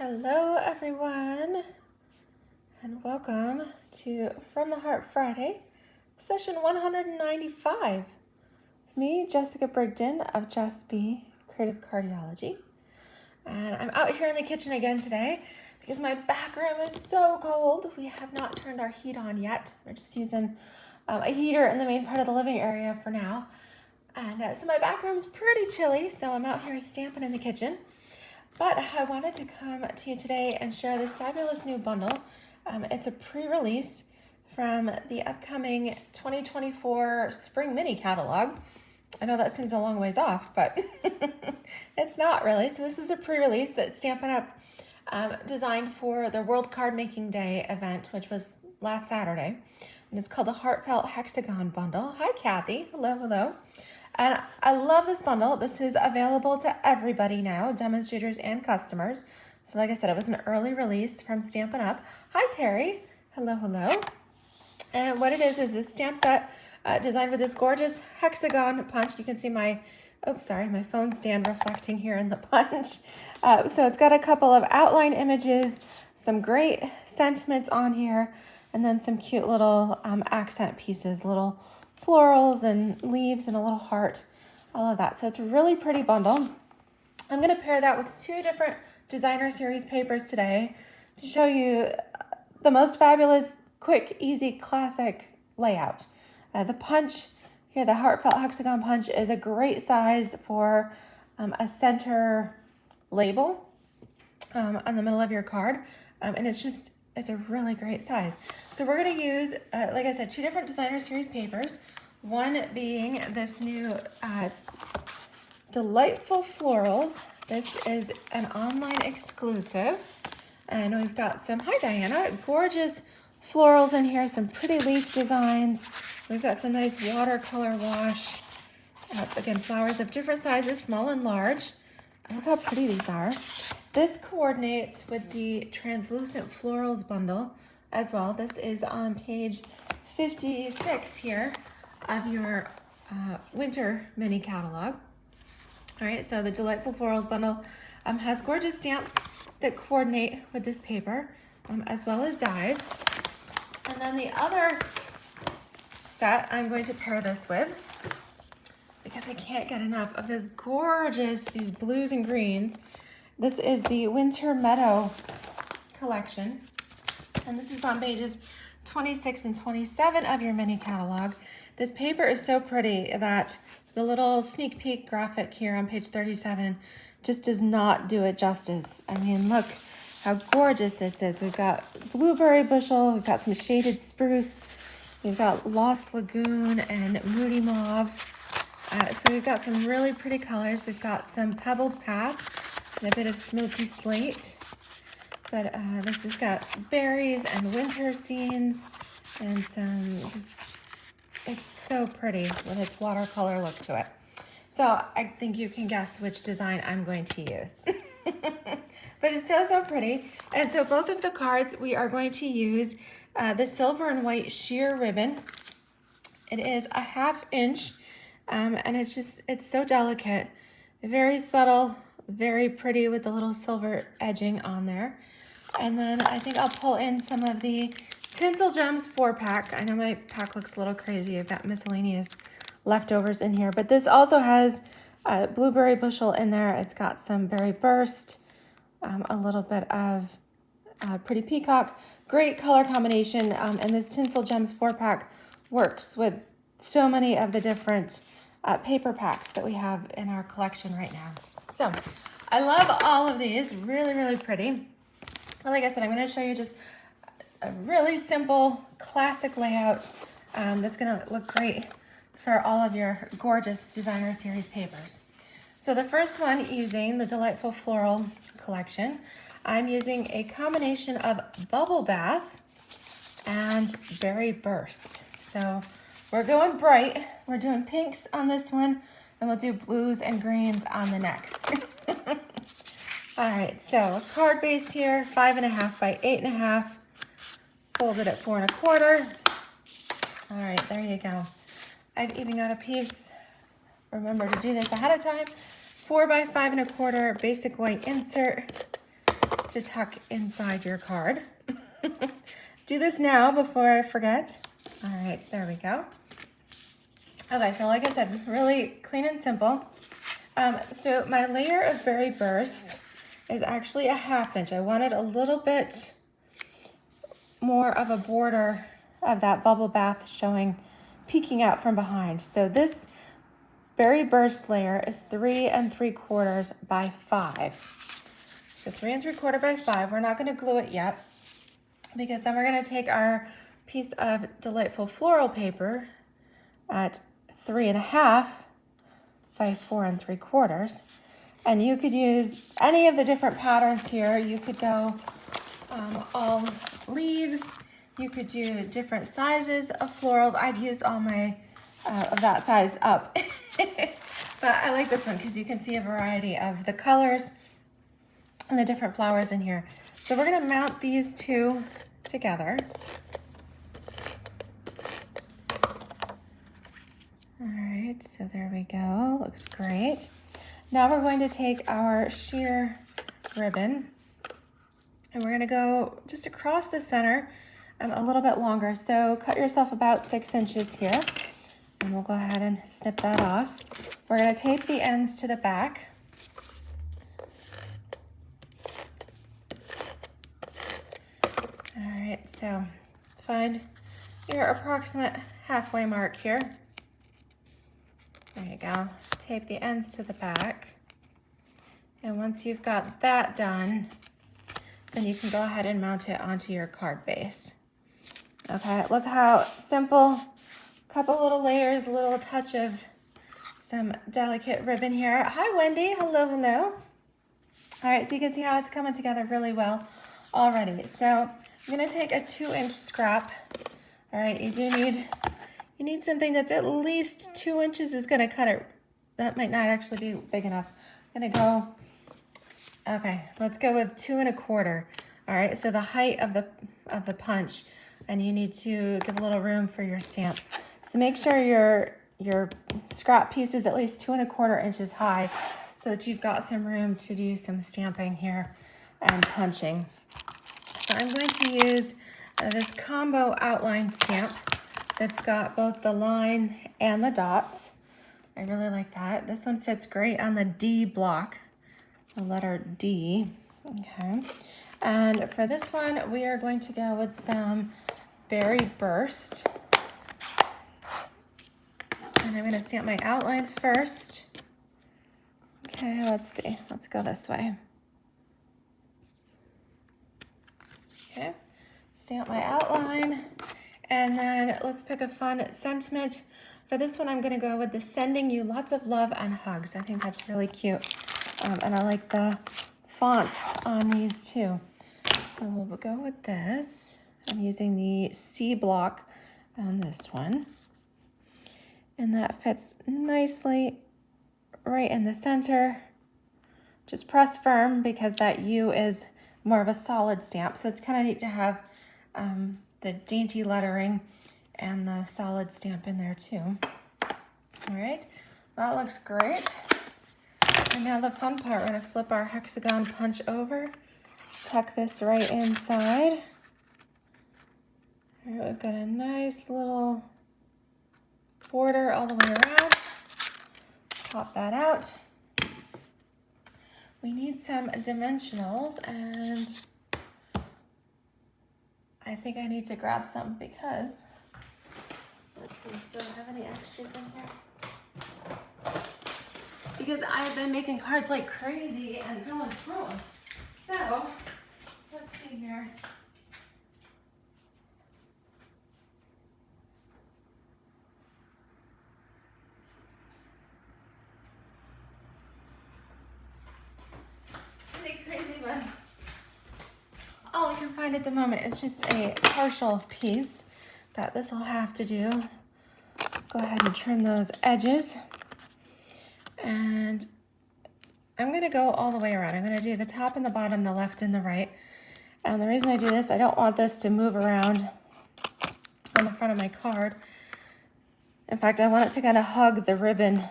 Hello everyone, and welcome to From the Heart Friday, session 195. With me, Jessica Brigden of Just Be Creative Cardiology. And I'm out here in the kitchen again today because my back room is so cold. We have not turned our heat on yet. We're just using a heater in the main part of the living area for now. And so my back room's pretty chilly, so I'm out here stamping in the kitchen. But I wanted to come to you today and share this fabulous new bundle. It's a pre-release from the upcoming 2024 Spring Mini Catalog. I know that seems a long ways off, but it's not really. So this is a pre-release that Stampin' Up! Designed for the World Card Making Day event, which was last Saturday. And it's called the Heartfelt Hexagon Bundle. Hi, Kathy. Hello, hello. And I love this bundle. This is available to everybody now, demonstrators and customers. So like I said, it was an early release from Stampin' Up. Hi, Terry. Hello, hello. And what it is a stamp set designed with this gorgeous hexagon punch. You can see my phone stand reflecting here in the punch. So it's got a couple of outline images, some great sentiments on here, and then some cute little accent pieces, little florals and leaves and a little heart, all of that. So it's a really pretty bundle. I'm going to pair that with two different designer series papers today to show you the most fabulous, quick, easy, classic layout. The punch here, the Heartfelt Hexagon punch, is a great size for a center label on the middle of your card. And it's a really great size. So we're going to use, like I said, two different designer series papers. One being this new Delightful Florals. This is an online exclusive. And we've got some, hi Diana, gorgeous florals in here, some pretty leaf designs. We've got some nice watercolor wash. Again, flowers of different sizes, small and large. Look how pretty these are. This coordinates with the Translucent Florals bundle as well. This is on page 56 here of your winter mini catalog. All right, so the Delightful Florals bundle has gorgeous stamps that coordinate with this paper, as well as dies. And then the other set I'm going to pair this with, because I can't get enough of this gorgeous, these blues and greens. This is the Winter Meadow collection, and this is on pages 26 and 27 of your mini catalog. This paper is so pretty that the little sneak peek graphic here on page 37 just does not do it justice. I mean, look how gorgeous this is. We've got blueberry bushel, we've got some shaded spruce, we've got Lost Lagoon and Moody Mauve. So we've got some really pretty colors. We've got some pebbled path and a bit of smoky slate. But this has got berries and winter scenes and some it's so pretty with its watercolor look to it. So I think you can guess which design I'm going to use. But it's so pretty. And so both of the cards, we are going to use the silver and white sheer ribbon. It is a 1/2 inch. And it's so delicate, very subtle, very pretty with the little silver edging on there. And then I think I'll pull in some of the Tinsel Gems 4-pack. I know my pack looks a little crazy. I've got miscellaneous leftovers in here, but this also has blueberry bushel in there. It's got some berry burst, a little bit of pretty peacock. Great color combination, and this Tinsel Gems 4-pack works with so many of the different paper packs that we have in our collection right now. So I love all of these, really, really pretty. Well, like I said, I'm going to show you just a really simple classic layout that's going to look great for all of your gorgeous designer series papers. So the first one, using the Delightful Floral collection, I'm using a combination of Bubble Bath and Berry Burst. So we're going bright. We're doing pinks on this one, and we'll do blues and greens on the next. All right, so card base here, 5.5 by 8.5, folded at 4 1/4. All right, there you go. I've even got a piece, remember to do this ahead of time, 4 by 5 1/4 basic white insert to tuck inside your card. Do this now before I forget. All right, there we go. Okay, so like I said, really clean and simple. So my layer of Berry Burst is actually a 1/2 inch. I wanted a little bit more of a border of that bubble bath showing, peeking out from behind. So this Berry Burst layer is 3 3/4 by 5. So 3 3/4 by 5. We're not going to glue it yet because then we're going to take our piece of delightful floral paper at 3 1/2 by 4 3/4. And you could use any of the different patterns here. You could go all leaves. You could do different sizes of florals. I've used all my of that size up. But I like this one because you can see a variety of the colors and the different flowers in here. So we're going to mount these two together. All right, so there we go. Looks great. Now we're going to take our sheer ribbon and we're going to go just across the center a little bit longer. So cut yourself about 6 inches here. And we'll go ahead and snip that off. We're going to tape the ends to the back. All right, so find your approximate halfway mark here. There you go. Tape the ends to the back. And once you've got that done, then you can go ahead and mount it onto your card base. Okay, look how simple. Couple little layers, a little touch of some delicate ribbon here. Hi, Wendy. Hello, hello. All right, so you can see how it's coming together really well already. So I'm going to take a 2-inch scrap. All right, you need something that's at least 2 inches is going to cut it. That might not actually be big enough. I'm going to go, okay, let's go with 2 1/4. All right, so the height of the punch, and you need to give a little room for your stamps. So make sure your scrap piece is at least 2 1/4 inches high so that you've got some room to do some stamping here and punching. So I'm going to use this combo outline stamp that's got both the line and the dots. I really like that. This one fits great on the D block, the letter D. Okay. And for this one, we are going to go with some Berry Burst. And I'm going to stamp my outline first. Okay, let's see. Let's go this way. Okay, stamp my outline. And then let's pick a fun sentiment. For this one, I'm going to go with the sending you lots of love and hugs. I think that's really cute. And I like the font on these too. So we'll go with this. I'm using the C block on this one. And that fits nicely right in the center. Just press firm because that U is more of a solid stamp. So it's kind of neat to have the dainty lettering and the solid stamp in there too. All right, that looks great. And now the fun part, we're gonna flip our hexagon punch over, tuck this right inside. All right, we've got a nice little border all the way around. Pop that out. We need some dimensionals, and I think I need to grab some because, let's see, do I have any extras in here? Because I've been making cards like crazy and going through them. So, let's see here. All I can find at the moment is just a partial piece that this will have to do. Go ahead and trim those edges. And I'm gonna go all the way around. I'm gonna do the top and the bottom, the left and the right. And the reason I do this, I don't want this to move around on the front of my card. In fact, I want it to kind of hug the ribbon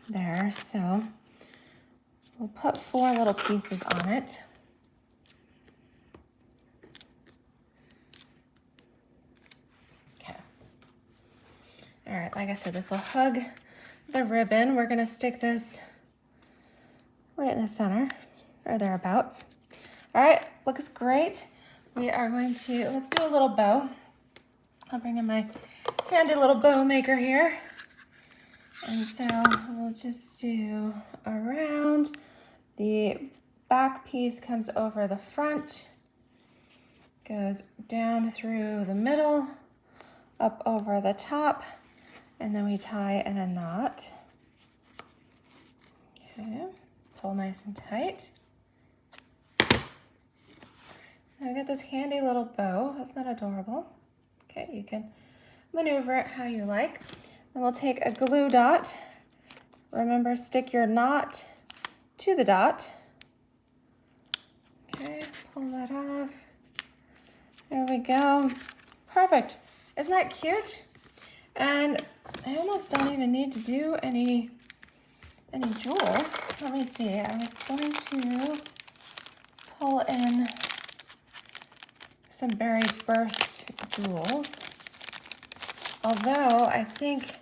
there. So we'll put 4 little pieces on it. All right, like I said, this will hug the ribbon. We're gonna stick this right in the center, or thereabouts. All right, looks great. We are going to, let's do a little bow. I'll bring in my handy little bow maker here. And so we'll just do around. The back piece comes over the front, goes down through the middle, up over the top, and then we tie in a knot. Okay, pull nice and tight. Now I got this handy little bow. Isn't that adorable? Okay, you can maneuver it how you like. Then we'll take a glue dot. Remember, stick your knot to the dot. Okay, pull that off. There we go. Perfect. Isn't that cute? And I almost don't even need to do any jewels. Let me see. I was going to pull in some berry burst jewels. Although I think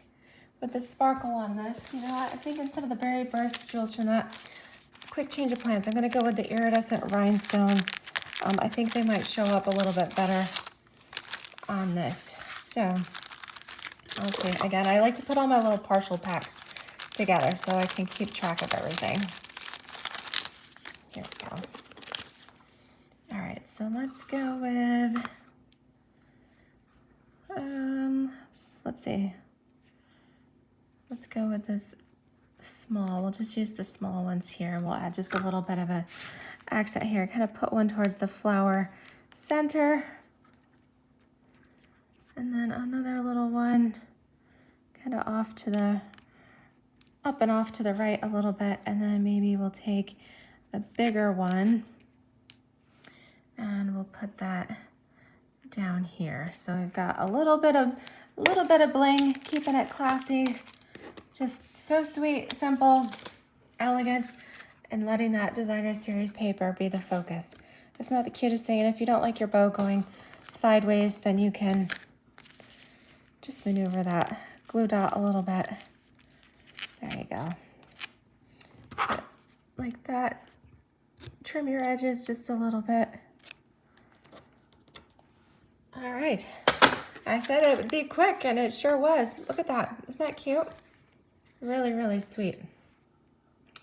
with the sparkle on this, you know what? I think instead of the berry burst jewels from that, quick change of plans. I'm gonna go with the iridescent rhinestones. I think they might show up a little bit better on this. So, okay, again, I like to put all my little partial packs together so I can keep track of everything. Here we go. All right, so let's go with, let's see. Let's go with this small. We'll just use the small ones here, and we'll add just a little bit of a accent here. Kind of put one towards the flower center, and then another little one kind of off to the up and off to the right a little bit, and then maybe we'll take a bigger one and we'll put that down here. So we've got a little bit of bling, keeping it classy. Just so sweet, simple, elegant, and letting that designer series paper be the focus. Isn't that the cutest thing? And if you don't like your bow going sideways, then you can just maneuver that glue dot a little bit. There you go. Like that. Trim your edges just a little bit. All right. I said it would be quick, and it sure was. Look at that. Isn't that cute? Really, really sweet.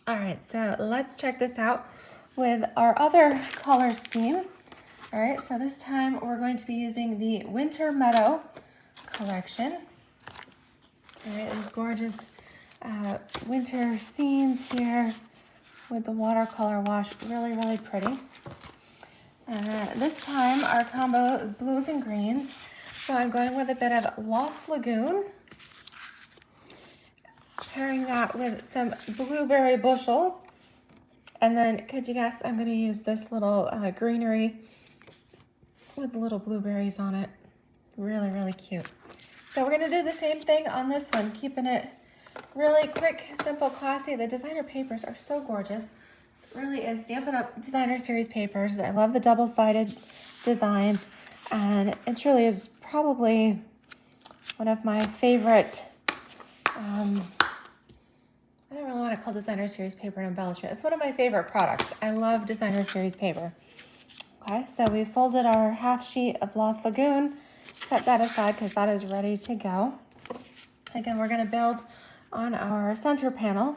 All right, so let's check this out with our other color scheme. All right, so this time we're going to be using the Winter Meadow collection. All right, these gorgeous winter scenes here with the watercolor wash. Really, really pretty. This time our combo is blues and greens. So I'm going with a bit of Lost Lagoon. Pairing that with some blueberry bushel. And then, could you guess, I'm going to use this little greenery with the little blueberries on it. Really, really cute. So we're going to do the same thing on this one, keeping it really quick, simple, classy. The designer papers are so gorgeous. It really is Stampin' Up! Designer Series papers. I love the double-sided designs. And it truly is probably one of my favorite I don't really want to call designer series paper an embellishment. It's one of my favorite products. I love designer series paper. Okay, so we folded our half sheet of Lost Lagoon. Set that aside because that is ready to go. Again, we're going to build on our center panel.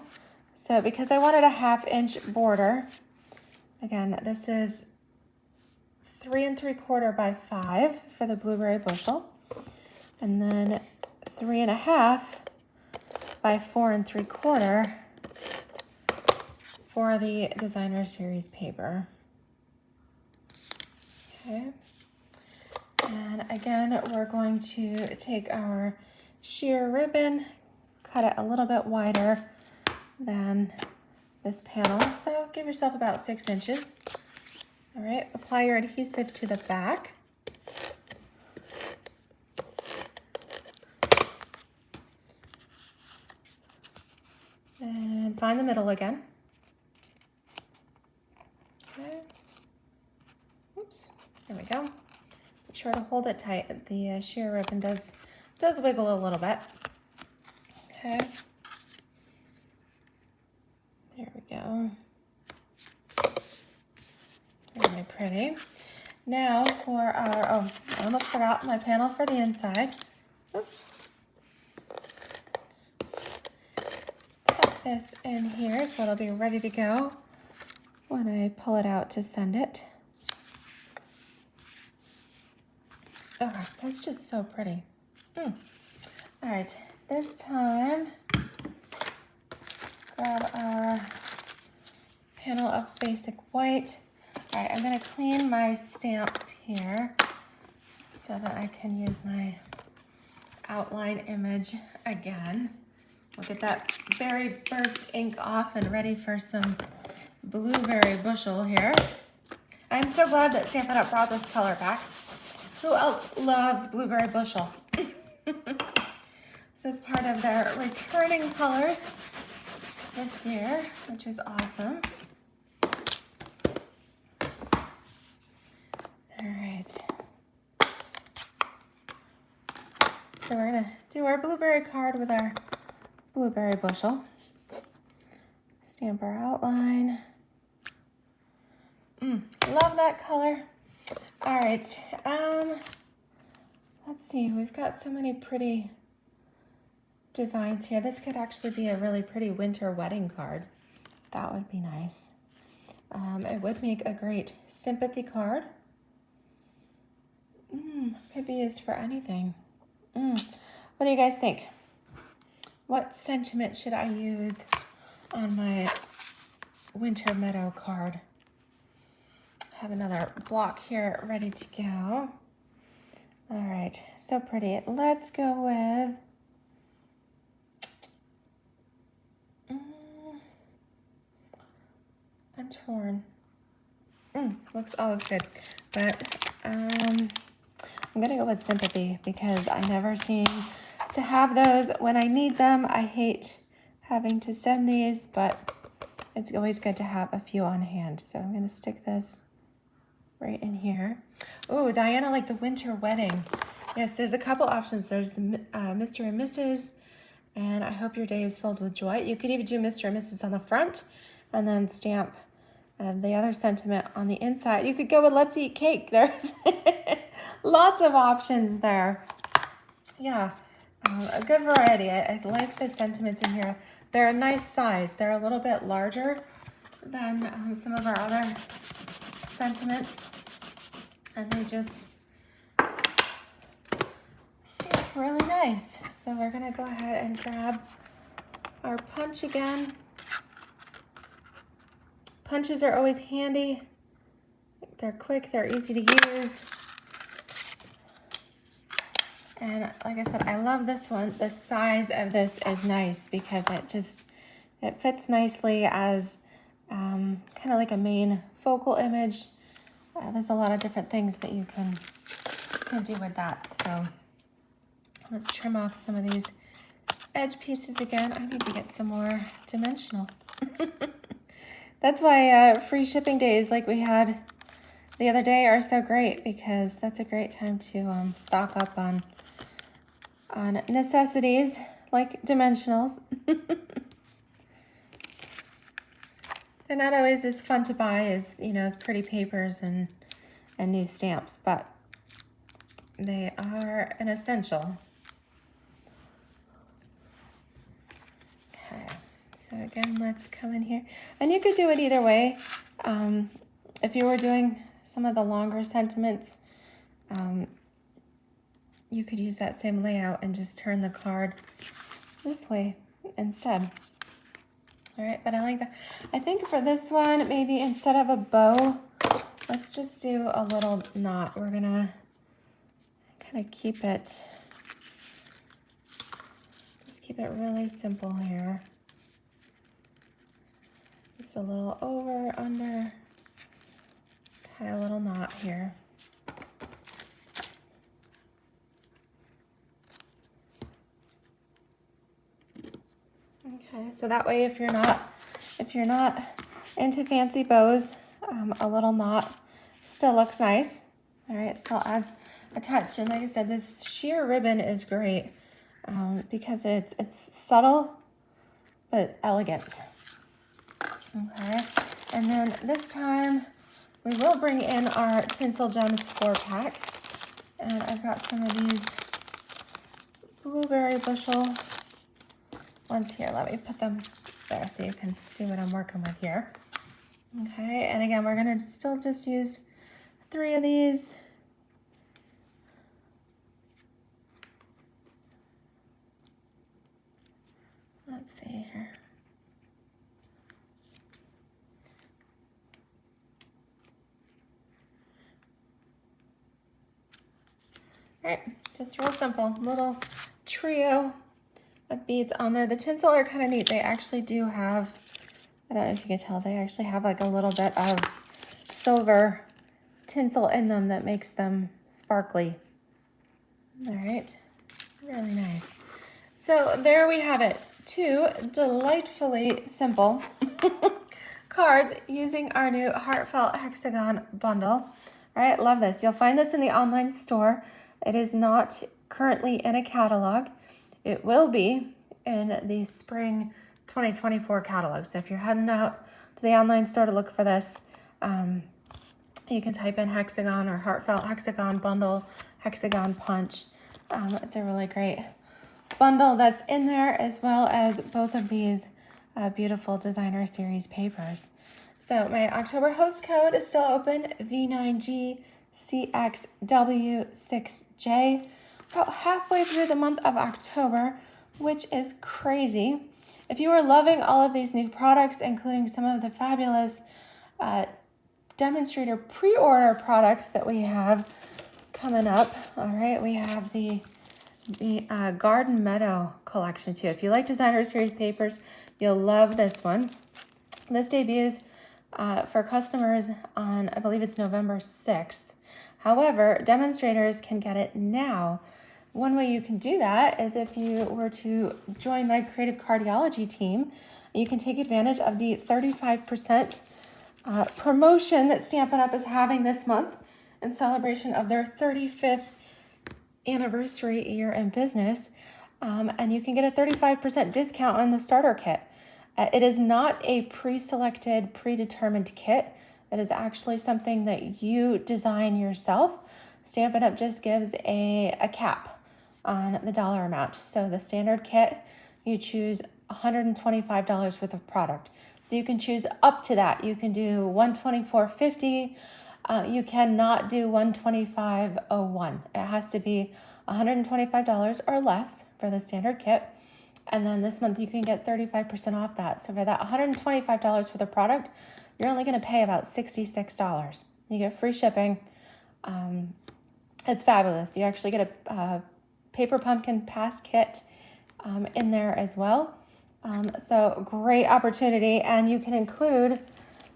So because I wanted a 1/2 inch border, again, this is 3 3/4 by 5 for the blueberry bushel, and then 3 1/2 by 4 3/4 for the designer series paper. Okay, and again, we're going to take our sheer ribbon, cut it a little bit wider than this panel, so give yourself about 6 inches. All right, apply your adhesive to the back. And find the middle again. Okay. Oops, there we go. Make sure to hold it tight. The sheer ribbon does wiggle a little bit. Okay. There we go. Really pretty. Now for our, oh, I almost forgot my panel for the inside. Oops. Tuck this in here so it'll be ready to go when I pull it out to send it. Okay, that's just so pretty. All right, this time, grab our panel of basic white. All right, I'm gonna clean my stamps here so that I can use my outline image again. We'll get that berry burst ink off and ready for some blueberry bushel here. I'm so glad that Stampin' Up! Brought this color back. Who else loves blueberry bushel? This is part of their returning colors this year, which is awesome. All right. So we're gonna do our blueberry card with our blueberry bushel. Stamp our outline. Love that color. All right, let's see, we've got so many pretty designs here. This could actually be a really pretty winter wedding card. That would be nice. It would make a great sympathy card. Could be used for anything. What do you guys think? What sentiment should I use on my winter meadow card? Have another block here ready to go. All right, so pretty. Let's go with I'm torn. Looks good, but I'm gonna go with sympathy because I never seem to have those when I need them. I hate having to send these, but it's always good to have a few on hand. So I'm gonna stick this right in here. Oh, Diana, like the winter wedding. Yes, there's a couple options. There's the Mr. and Mrs. and I hope your day is filled with joy. You could even do Mr. and Mrs. on the front and then stamp the other sentiment on the inside. You could go with let's eat cake. There's lots of options there. Yeah, a good variety. I like the sentiments in here. They're a nice size. They're a little bit larger than some of our other sentiments, and they just stamp really nice. So we're gonna go ahead and grab our punch again. Punches are always handy. They're quick, they're easy to use. And like I said, I love this one. The size of this is nice because it fits nicely as kind of like a main focal image. There's a lot of different things that you can do with that. So let's trim off some of these edge pieces again. I need to get some more dimensionals. That's why free shipping days like we had the other day are so great, because that's a great time to stock up on necessities like dimensionals. They're not always as fun to buy as, as pretty papers and new stamps, but they are an essential. Okay, so again, let's come in here. And you could do it either way. If you were doing some of the longer sentiments, you could use that same layout and just turn the card this way instead. All right, but I like that. I think for this one, maybe instead of a bow, let's just do a little knot. We're gonna kind of keep it really simple here. Just a little over, under, tie a little knot here. Okay, so that way if you're not into fancy bows, a little knot still looks nice. All right, still adds a touch. And like I said, this sheer ribbon is great. because it's subtle but elegant. Okay, and then this time we will bring in our Tinsel Gems 4-pack, and I've got some of these blueberry bushel ones here. Let me put them there so you can see what I'm working with here. Okay, and again, we're gonna still just use 3 of these. Let's see here. All right, just real simple, little trio of beads on there. The tinsel are kind of neat. They actually do have, I don't know if you can tell, they actually have like a little bit of silver tinsel in them that makes them sparkly. All right, really nice. So there we have it, 2 delightfully simple cards using our new Heartfelt Hexagon bundle. All right, love this. You'll find this in the online store. It is not currently in a catalog. It will be in the spring 2024 catalog. So if you're heading out to the online store to look for this, you can type in Hexagon or Heartfelt Hexagon bundle, Hexagon punch. It's a really great bundle that's in there, as well as both of these beautiful designer series papers. So my October host code is still open, V9GCXW6J. About halfway through the month of October, which is crazy. If you are loving all of these new products, including some of the fabulous demonstrator pre-order products that we have coming up, all right, we have the Garden Meadow collection too. If you like designer series papers, you'll love this one. This debuts for customers on, I believe it's November 6th. However, demonstrators can get it now. One way you can do that is if you were to join my Creative Cardiology Team, you can take advantage of the 35% promotion that Stampin' Up! Is having this month in celebration of their 35th anniversary year in business. And you can get a 35% discount on the starter kit. It is not a pre-selected, predetermined kit. It is actually something that you design yourself. Stampin' Up! Just gives a cap on the dollar amount. So the standard kit, you choose $125 worth of product. So you can choose up to that. You can do $124.50. You cannot do $125.01. It has to be $125 or less for the standard kit. And then this month you can get 35% off that. So for that $125 for the product, you're only going to pay about $66. You get free shipping. It's fabulous. You actually get a paper pumpkin past kit in there as well. So great opportunity, and you can include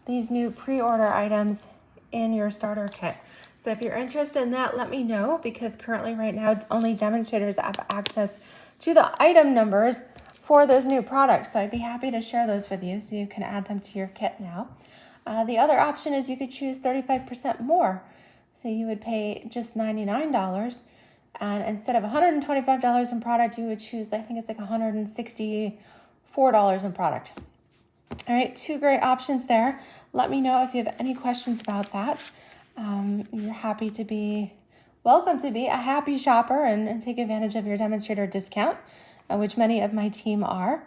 these new pre-order items in your starter kit. So if you're interested in that, let me know, because currently right now only demonstrators have access to the item numbers for those new products. So I'd be happy to share those with you so you can add them to your kit now. The other option is you could choose 35% more. So you would pay just $99, and instead of $125 in product, you would choose, I think it's like $164 in product. All right, 2 great options there. Let me know if you have any questions about that. You're welcome to be a happy shopper and take advantage of your demonstrator discount, which many of my team are.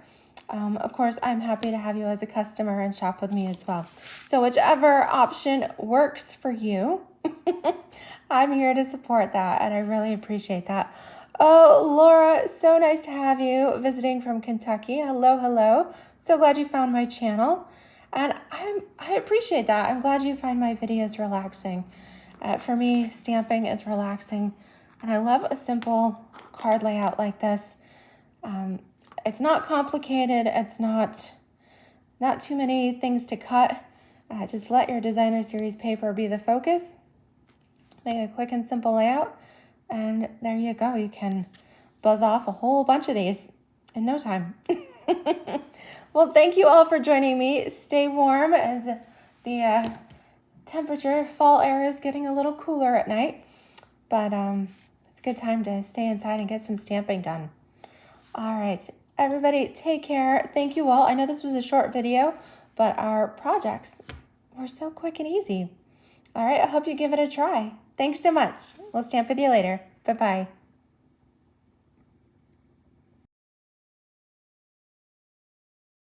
Of course, I'm happy to have you as a customer and shop with me as well. So whichever option works for you, I'm here to support that, and I really appreciate that. Oh, Laura, so nice to have you visiting from Kentucky. Hello, hello. So glad you found my channel, and I appreciate that. I'm glad you find my videos relaxing. For me, stamping is relaxing, and I love a simple card layout like this. It's not complicated. It's not too many things to cut. Just let your designer series paper be the focus. Make a quick and simple layout, and there you go. You can buzz off a whole bunch of these in no time. Well, thank you all for joining me. Stay warm as the temperature, fall air is getting a little cooler at night, but it's a good time to stay inside and get some stamping done. All right, everybody take care. Thank you all. I know this was a short video, but our projects were so quick and easy. All right, I hope you give it a try. Thanks so much. We'll stamp with you later. Bye-bye.